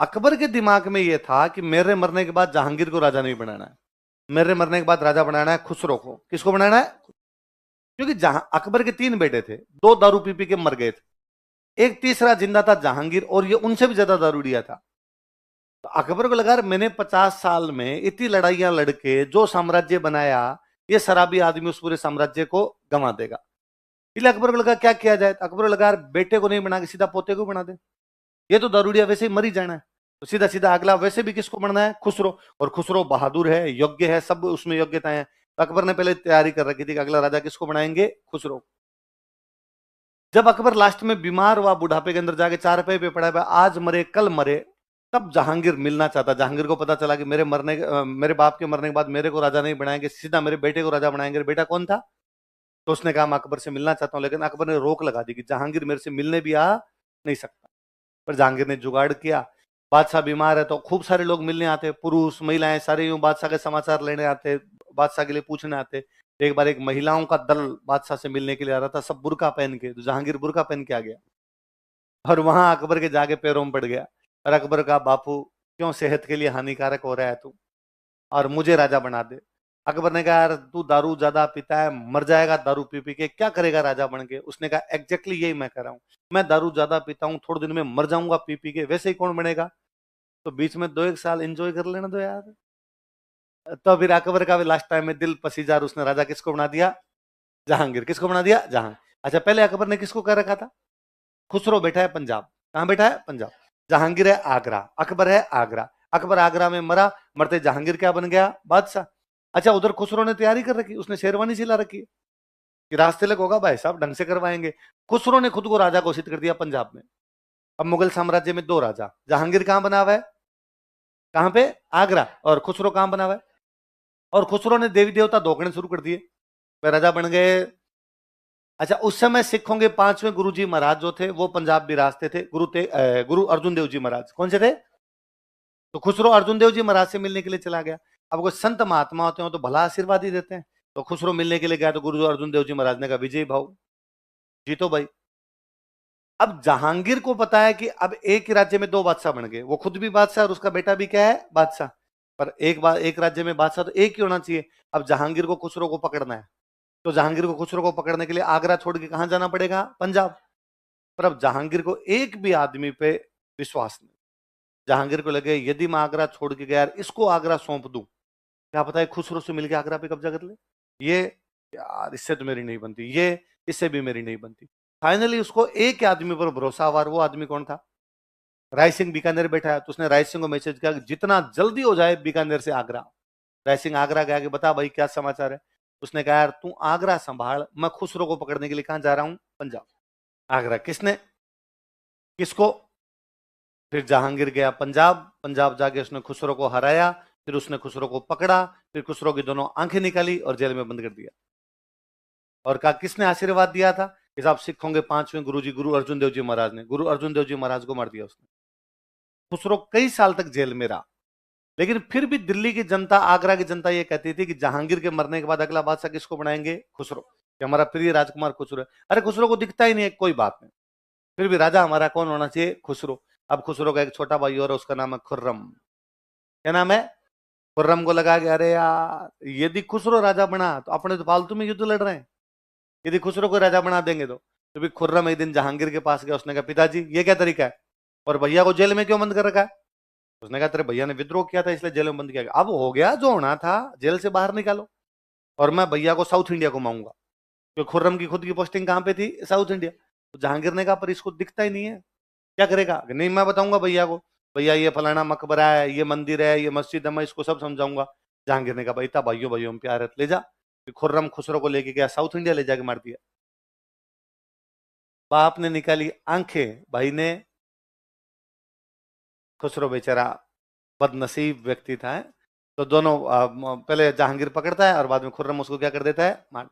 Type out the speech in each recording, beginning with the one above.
अकबर के दिमाग में यह था कि मेरे मरने के बाद जहांगीर को राजा नहीं बनाना है, मेरे मरने के बाद राजा बनाना है खुसरो को। किसको बनाना है? क्योंकि जहां अकबर के 3 बेटे थे, 2 दारू पी पी के मर गए थे, एक तीसरा जिंदा था जहांगीर, और ये उनसे भी ज्यादा दारू दिया था। तो अकबर को लगा मैंने 50 साल में इतनी लड़ाइयां लड़के जो साम्राज्य बनाया, ये शराबी आदमी उस पूरे साम्राज्य को गंवा देगा। इसलिए अकबर को लगा क्या किया जाए। तो अकबर को लगा बेटे को नहीं बना के सीधा पोते को बना दे, ये तो दारूडिया वैसे ही मर ही जाना है, तो सीधा सीधा अगला वैसे भी किसको बनना है? खुसरो। और खुसरो बहादुर है, योग्य है, सब उसमें योग्यताएं हैं। तो अकबर ने पहले तैयारी कर रखी थी कि अगला राजा किसको बनाएंगे? खुसरो। जब अकबर लास्ट में बीमार हुआ, बुढ़ापे के अंदर जाके 4 पे पड़ा है, आज मरे कल मरे, तब जहांगीर मिलना चाहता। जहांगीर को पता चला कि मेरे बाप के मरने के बाद मेरे को राजा नहीं बनाएंगे, सीधा मेरे बेटे को राजा बनाएंगे। बेटा कौन था? तो उसने कहा मैं अकबर से मिलना चाहता हूं, लेकिन अकबर ने रोक लगा दी कि जहांगीर मेरे से मिलने भी आ नहीं सकता। पर जहांगीर ने जुगाड़ किया। बादशाह बीमार है तो खूब सारे लोग मिलने आते, पुरुष महिलाएं सारे यूं बादशाह के समाचार लेने आते, बादशाह के लिए पूछने आते। एक बार एक महिलाओं का दल बादशाह से मिलने के लिए आ रहा था, सब बुर्का पहन के। तो जहांगीर बुर्का पहन के आ गया और वहां अकबर के जाके पैरों में पड़ गया। और अकबर का बापू क्यों सेहत के लिए हानिकारक हो रहा है तू, और मुझे राजा बना दे। अकबर ने कहा यार तू दारू ज्यादा पीता है, मर जाएगा दारू पी पी के, क्या करेगा राजा बन के? उसने कहा एग्जैक्टली यही मैं कर रहा हूं, मैं दारू ज्यादा पीता हूं, थोड़े दिन में मर जाऊंगा पी पी के, वैसे ही कौन बनेगा? तो बीच में 2-1 साल एंजॉय कर लेना दो यार। तो फिर अकबर का भी लास्ट टाइम में दिल पसीजा, उसने राजा किसको बना दिया? जहांगीर। किसको बना दिया? जहां। अच्छा, पहले अकबर ने किसको कर रखा था? खुसरो बैठा है पंजाब। कहां बैठा है? पंजाब। जहांगीर है आगरा, अकबर है आगरा। अकबर आगरा में मरा, मरते जहांगीर क्या बन गया? बादशाह। अच्छा, उधर खुसरो ने तैयारी कर रखी, उसने शेरवानी सिला रखी है कि रास्ते लग होगा भाई साहब, ढंग से करवाएंगे। खुसरो ने खुद को राजा घोषित कर दिया पंजाब में। अब मुगल साम्राज्य में 2 राजा, जहांगीर कहां बना हुआ है? कहां पे? आगरा। और खुसरो कहां बना हुआ है? और खुसरो ने देवी देवता धोखने शुरू कर दिए, वे राजा बन गए। अच्छा, उस समय सिखों के 5वें गुरु जी महाराज जो थे वो पंजाब बिराजते थे, गुरु अर्जुन देव जी महाराज। कौन से थे? तो खुसरो अर्जुन देव जी महाराज से मिलने के लिए चला गया। अब कोई संत महात्मा होते हो तो भला आशीर्वाद ही देते हैं। तो खुसरो मिलने के लिए गया, तो गुरु अर्जुन देव जी महाराज ने कहा विजय भाव, जीतो भाई। अब जहांगीर को पता है कि अब एक ही राज्य में 2 बादशाह बन गए, वो खुद भी बादशाह और उसका बेटा भी क्या है? बादशाह। पर एक राज्य में बादशाह तो एक ही होना चाहिए। अब जहांगीर को खुसरो को पकड़ना है, तो जहांगीर को खुसरो को पकड़ने के लिए आगरा छोड़ के कहां जाना पड़ेगा? पंजाब। पर अब जहांगीर को एक भी आदमी पे विश्वास नहीं। जहांगीर को लगे यदि मैं आगरा छोड़ के गया यार, इसको आगरा सौंप दूं, क्या पता है खुसरो से मिलकर आगरा पे कब्जा कर ले। ये यार इससे तो मेरी नहीं बनती, ये इससे भी मेरी नहीं बनती। फाइनली उसको एक आदमी पर भरोसा हुआ, वो आदमी कौन था? राय सिंह बीकानेर बैठा है, तो उसने राय सिंह को मैसेज किया कि जितना जल्दी हो जाए बीकानेर से आगरा। राय सिंह आगरा गया कि बता भाई क्या समाचार है। उसने कहा यार तू आगरा संभाल, मैं खुसरो को पकड़ने के लिए कहां जा रहा हूं? पंजाब। आगरा किसने? किसको? फिर जहांगीर गया पंजाब, पंजाब जाके उसने खुसरो को हराया, फिर उसने खुसरो को पकड़ा, फिर खुसरो की दोनों आंखें निकाली और जेल में बंद कर दिया। और कहा किसने आशीर्वाद दिया था? कि साहब सिखों के 5वें गुरु जी गुरु अर्जुन देव जी महाराज ने। गुरु अर्जुन देव जी महाराज को मार दिया उसने। खुसरो कई साल तक जेल में रहा, लेकिन फिर भी दिल्ली की जनता, आगरा की जनता ये कहती थी कि जहांगीर के मरने के बाद अगला बादशाह किसको बनाएंगे? खुसरो, कि हमारा प्रिय राजकुमार खुसरो है। अरे खुसरो को दिखता ही नहीं है, कोई बात नहीं, फिर भी राजा हमारा कौन होना चाहिए? खुसरो। अब खुसरो का एक छोटा भाई और उसका नाम है खुर्रम। क्या नाम है? खुर्रम को लगा कि अरे यार यदि खुसरो राजा बना तो अपने तो फालतू में युद्ध लड़ रहे हैं, यदि खुसरो को राजा बना देंगे तो भी खुर्रम एक दिन जहांगीर के पास गया। उसने कहा पिताजी ये क्या तरीका है, और भैया को जेल में क्यों बंद कर रखा है? उसने कहा तेरे भैया ने विद्रोह किया था इसलिए जेल में बंद किया गया। अब हो गया जो होना था, जेल से बाहर निकालो, और मैं भैया को साउथ इंडिया घुमाऊंगा। क्योंकि खुर्रम की खुद की पोस्टिंग कहां पे थी? South India. तो जहांगीर ने कहा पर इसको दिखता ही नहीं है, क्या करेगा? नहीं मैं बताऊंगा भैया को, भैया ये फलाना मकबरा है, ये मंदिर है, ये मस्जिद है, मैं इसको सब समझाऊंगा। जहांगीर ने कहा भाई था भाइयों भाइयों में प्यार है, ले जा। फिर खुर्रम खुसरो को लेके गया साउथ इंडिया, ले जाके मार दिया। बाप ने निकाली आंखें, भाई ने। खुसरो बेचारा बदनसीब व्यक्ति था है? तो दोनों पहले जहांगीर पकड़ता है और बाद में खुर्रम उसको क्या कर देता है? मार।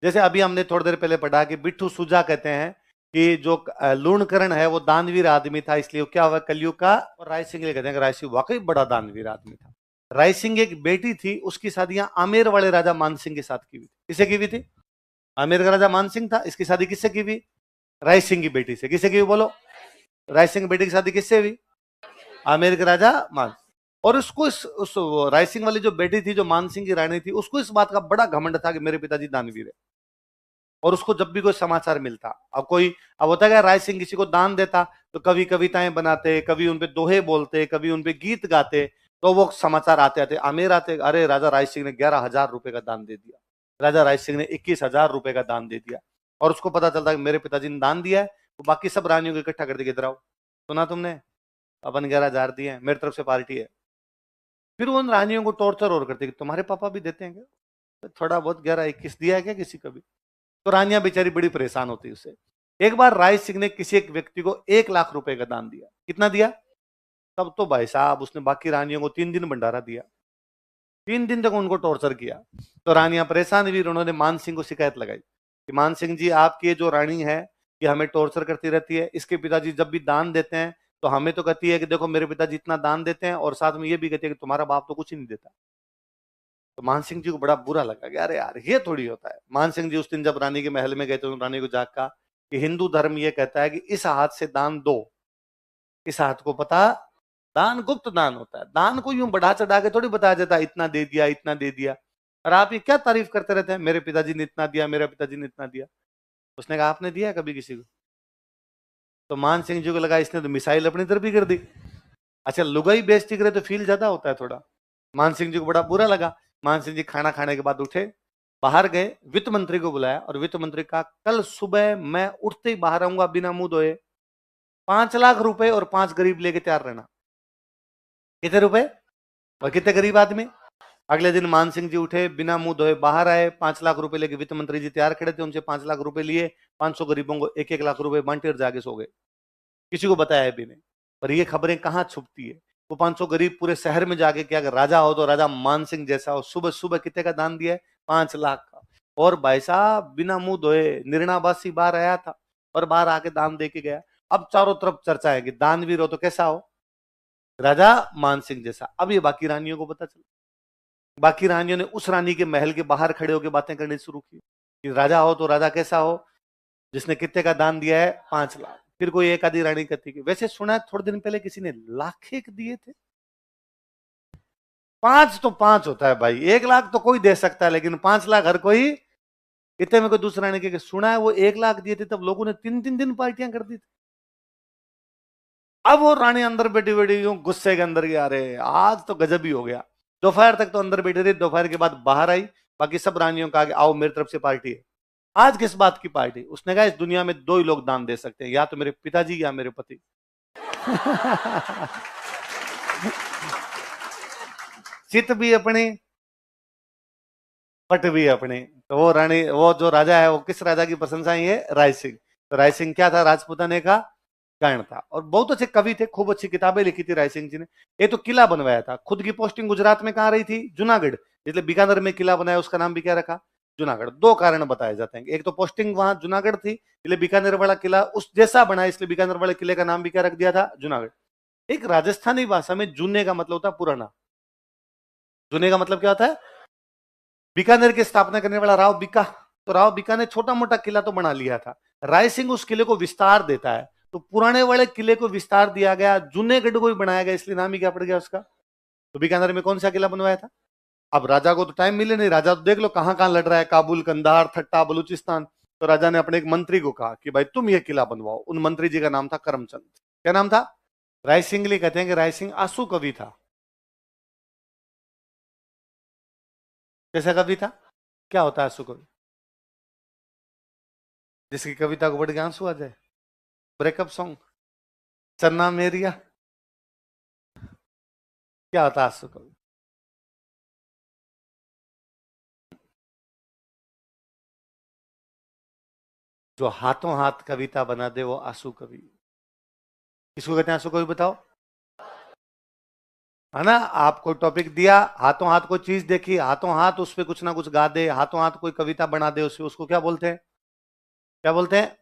जैसे अभी हमने थोड़ी देर पहले पढ़ा कि बिट्ठू सुजा कहते हैं कि जो लूणकरण है वो दानवीर आदमी था, इसलिए क्या हुआ कलयुग का। और राय सिंह कहते हैं कि राय सिंह वाकई बड़ा दानवीर आदमी था। राय सिंह एक बेटी थी, उसकी शादियां आमेर वाले राजा मान सिंह के साथ की हुई थी। किससे की हुई थी? आमेर का राजा मान सिंह था, इसकी शादी किससे की हुई? राय सिंह की बेटी से। किससे की हुई बोलो? राय सिंह की बेटी की शादी किससे हुई? आमेर के राजा मान, और उसको उस राय सिंह वाली जो बेटी थी, जो मान सिंह की रानी थी, उसको इस बात का बड़ा घमंड था कि मेरे पिताजी दानवीर है। और उसको जब भी कोई समाचार मिलता, अब होता क्या, राय सिंह किसी को दान देता तो कभी कविताएं बनाते, कभी उनपे दोहे बोलते, कभी उनपे गीत गाते, तो वो समाचार आते आते आमेर आते, अरे राजा राय सिंह ने 11,000 रुपए का दान दे दिया, राजा राय सिंह ने 21,000 रुपए का दान दे दिया। और उसको पता चलता कि मेरे पिताजी ने दान दिया है, वो बाकी सब रानियों को इकट्ठा कर देगी, इधर आओ, सुना तुमने, अपन 11,000 दिए हैं, मेरी तरफ से पार्टी है। फिर उन रानियों को टॉर्चर और करते कि तुम्हारे पापा भी देते हैं क्या, तो थोड़ा बहुत 11-21 दिया है क्या किसी का भी। तो रानियां बेचारी बड़ी परेशान होती उससे। एक बार राय सिंह ने किसी एक व्यक्ति को 1,00,000 रुपए का दान दिया। कितना दिया? तब तो भाई साहब उसने बाकी रानियों को 3 दिन भंडारा दिया, 3 दिन तक उनको टॉर्चर किया। तो रानियां परेशान हुई, उन्होंने मान सिंह को शिकायत लगाई कि मान सिंह जी, आपकी ये जो रानी है ये हमें टॉर्चर करती रहती है, इसके पिताजी जब भी दान देते हैं तो हमें तो कहती है कि देखो मेरे पिताजी इतना दान देते हैं, और साथ में ये भी कहती है कि तुम्हारा बाप तो कुछ ही नहीं देता। तो मान सिंह जी को बड़ा बुरा लगा कि अरे यार ये थोड़ी होता है। मान सिंह जी उस दिन जब रानी के महल में गए तो रानी को जाग कहा कि हिंदू धर्म ये कहता है कि इस हाथ से दान दो, इस हाथ को पता, दान गुप्त दान होता है, दान को यूं बढ़ा चढ़ा के थोड़ी बताया जाता है इतना दे दिया इतना दे दिया। और आप ये क्या तारीफ करते रहते हैं, मेरे पिताजी ने इतना दिया, मेरे पिताजी ने इतना दिया। उसने कहा आपने दिया कभी किसी को? तो मान सिंह जी को लगा इसने तो मिसाइल अपनी तरफ ही कर दी। अच्छा, लुगाई बेइज्जती करे तो फील ज्यादा होता है थोड़ा। मान सिंह जी को बड़ा बुरा लगा। मान सिंह जी खाना खाने के बाद उठे, बाहर गए, वित्त मंत्री को बुलाया और वित्त मंत्री कहा कल सुबह मैं उठते ही बाहर आऊंगा बिना मुंह धोए, 5,00,000 रुपए और 5 गरीब लेके तैयार रहना। कितने रुपए और कितने गरीब आदमी? अगले दिन मान सिंह जी उठे, बिना मुंह धोए बाहर आए, 5,00,000 रुपए लेके वित्त मंत्री जी तैयार खड़े थे, उनसे 5,00,000 रुपए लिए, 500 गरीबों को 1-1 लाख रुपए बांटे और जाके सो गए। किसी को बताया भी नहीं। पर ये खबरें कहाँ छुपती है, वो 500 गरीब पूरे शहर में जाके, क्या अगर राजा हो तो राजा मान सिंह जैसा हो, सुबह सुबह कितने का दान दिया है? 5,00,000 का। और भाई साहब बिना मुंह धोए निर्णाबासी बाहर आया था और बाहर आके दान दे के गया। अब चारों तरफ चर्चा है कि दानवीर हो तो कैसा हो, राजा मान सिंह जैसा। अब ये बाकी रानियों को पता चला, बाकी रानियों ने उस रानी के महल के बाहर खड़े होकर बातें करनी शुरू की कि राजा हो तो राजा कैसा हो, जिसने कितने का दान दिया है? 5,00,000। फिर कोई एक आधी रानी कहती कि वैसे सुना है थोड़े दिन पहले किसी ने लाखें दिए थे। 5 तो 5 होता है भाई, 1,00,000 तो कोई दे सकता है, लेकिन 5,00,000 हर कोई। इतने में कोई दूसरा रानी के सुना है वो 1,00,000 दिए थे, तब लोगों ने 3-3 दिन पार्टियां कर दी थी। अब वो रानी अंदर बैठी बैठी यूं गुस्से के अंदर गया, अरे आज तो गजब ही हो गया। दोपहर तक तो अंदर बैठी रही, दोपहर के बाद बाहर आई, बाकी सब रानियों का आओ मेरी तरफ से पार्टी है। आज किस बात की पार्टी? उसने कहा इस दुनिया में 2 ही लोग दान दे सकते हैं, या तो मेरे पिताजी या मेरे पति। चित भी अपनी, पट भी अपनी। तो वो रानी, वो जो राजा है, वो किस राजा की प्रशंसा है? ये राय सिंह। तो राय सिंह क्या था? राजपूताने का गण था और बहुत अच्छे कवि थे, खूब अच्छी किताबें लिखी थी राय सिंह जी ने। एक तो किला बनवाया था, खुद की पोस्टिंग गुजरात में कहाँ रही थी? जूनागढ़। इसलिए बीकानेर में किला बनाया, उसका नाम भी क्या रखा? जूनागढ़। 2 कारण बताए जाते हैं, एक तो पोस्टिंग वहां जूनागढ़ थी, इसलिए बीकानेर वाला किला उस जैसा बना, इसलिए बीकानेर वाले किले का नाम भी क्या रख दिया था? जूनागढ़। एक राजस्थानी भाषा में जूने का मतलब होता है पुराना। जूने का मतलब क्या होता है? बीकानेर की स्थापना करने वाला राव बीका, तो राव बीका ने छोटा मोटा किला तो बना लिया था, राय सिंह उस किले को विस्तार देता है, तो पुराने वाले किले को विस्तार दिया गया, जूनेगढ़ को भी बनाया गया, इसलिए नाम ही क्या पड़ गया उसका? तो बीकानेर में कौन सा किला बनवाया था? अब राजा को तो टाइम मिले नहीं, राजा तो देख लो कहां कहां लड़ रहा है, काबुल, कंधार, ठट्टा, बलूचिस्तान। तो राजा ने अपने एक मंत्री को कहा कि भाई तुम ये किला बनवाओ। उन मंत्री जी का नाम था करमचंद। क्या नाम था? राय सिंह लिए कहते हैं कि राय सिंह आंसू कवि था। कैसा कवि था? क्या होता है आंसू कवि? जिसकी कविता को पढ़ के आंसू आ जाए। ब्रेकअप सॉन्ग, चन्ना मेरिया, क्या होता है आंसू कवि? जो हाथों हाथ कविता बना दे वो आंसू कवि। किसको कहते हैं आंसू कवि बताओ? है ना, आपको टॉपिक दिया, हाथों हाथ कोई चीज देखी, हाथों हाथ उस पर कुछ ना कुछ गा दे, हाथों हाथ कोई कविता बना दे उससे, उसको क्या बोलते हैं? क्या बोलते हैं?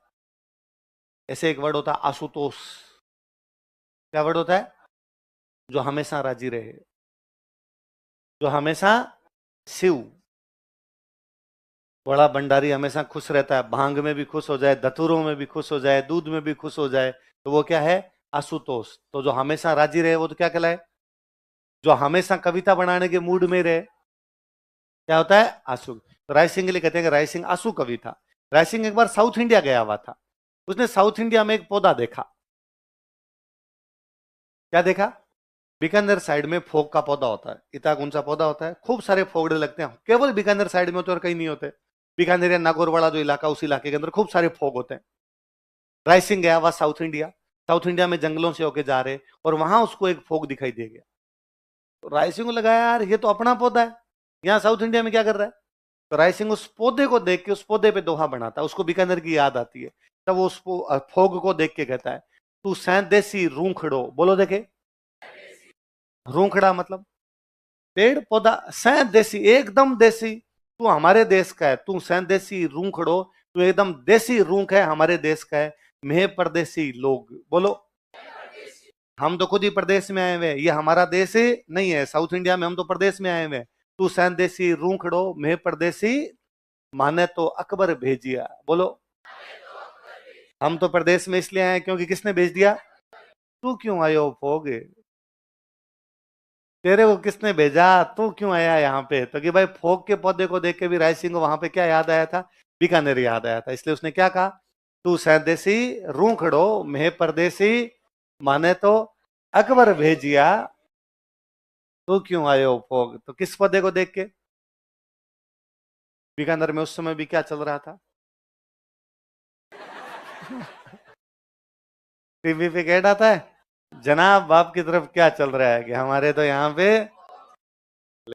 ऐसे एक वर्ड होता है आशुतोष। क्या वर्ड होता है? जो हमेशा राजी रहे, जो हमेशा शिव, बड़ा भंडारी हमेशा खुश रहता है, भांग में भी खुश हो जाए, धतूरों में भी खुश हो जाए, दूध में भी खुश हो जाए, तो वो क्या है? आशुतोष। तो जो हमेशा राजी रहे वो तो क्या कहलाए? जो हमेशा कविता बनाने के मूड में रहे क्या होता है? आशु। तो राय सिंह के लिए कहते हैं कि राय सिंह आशु कवि था। राय सिंह एक बार साउथ इंडिया गया हुआ था। उसने साउथ इंडिया में एक पौधा देखा। क्या देखा? बीकानेर साइड में फोग का पौधा होता है, इतना ऊंचा पौधा होता है, खूब सारे फोगड़े लगते हैं, केवल बीकानेर साइड में होते हैं और कहीं नहीं होते। बीकानेर या नागौरवाड़ा जो इलाका, उस इलाके के अंदर खूब सारे फोग होते हैं। राय सिंह गया हुआ साउथ इंडिया। साउथ इंडिया में जंगलों से होके जा रहे और वहां उसको एक फोग दिखाई दे गया। तो राय सिंह को लगा यार ये तो अपना पौधा है, यहाँ साउथ इंडिया में क्या कर रहा है? तो राय सिंह उस पौधे को देख के उस पौधे पे दोहा बनाता है, उसको बीकानेर की याद आती है। तब वो उस फोग को देख के कहता है, तू सैंत देसी रूखड़ो, बोलो देखे। रूखड़ा मतलब पेड़ पौधा, सैंत देसी एकदम देसी, तू हमारे देश का है, तू सैंत देसी रूखड़ो, तू एकदम देसी रूख है, हमारे देश का है। मैं परदेसी लोग, बोलो। हम तो खुद ही प्रदेश में आए हुए हैं, ये हमारा देश ही नहीं है, साउथ इंडिया में हम तो प्रदेश में आए हुए हैं। तू सैंत देसी रूखड़ो, मैं परदेसी, माने तो अकबर भेजिया, बोलो। हम तो प्रदेश में इसलिए आए क्योंकि किसने भेज दिया? तू क्यों आयो फोग, तेरे को किसने भेजा, तू क्यों आया यहाँ पे? तो कि भाई फोग के पौधे को देख के भी राय सिंह को वहां पे क्या याद आया था? बीकानेर याद आया था, इसलिए उसने क्या कहा? तू सैदेसी रूखड़ो, मैं परदेसी, माने तो अकबर भेजिया, तू क्यों आयो फोग। तो किस पौधे को देख के? बीकानेर में उस समय भी क्या चल रहा था? टीवी पे कह रहा था, जनाब बाप की तरफ क्या चल रहा है कि हमारे तो यहाँ पे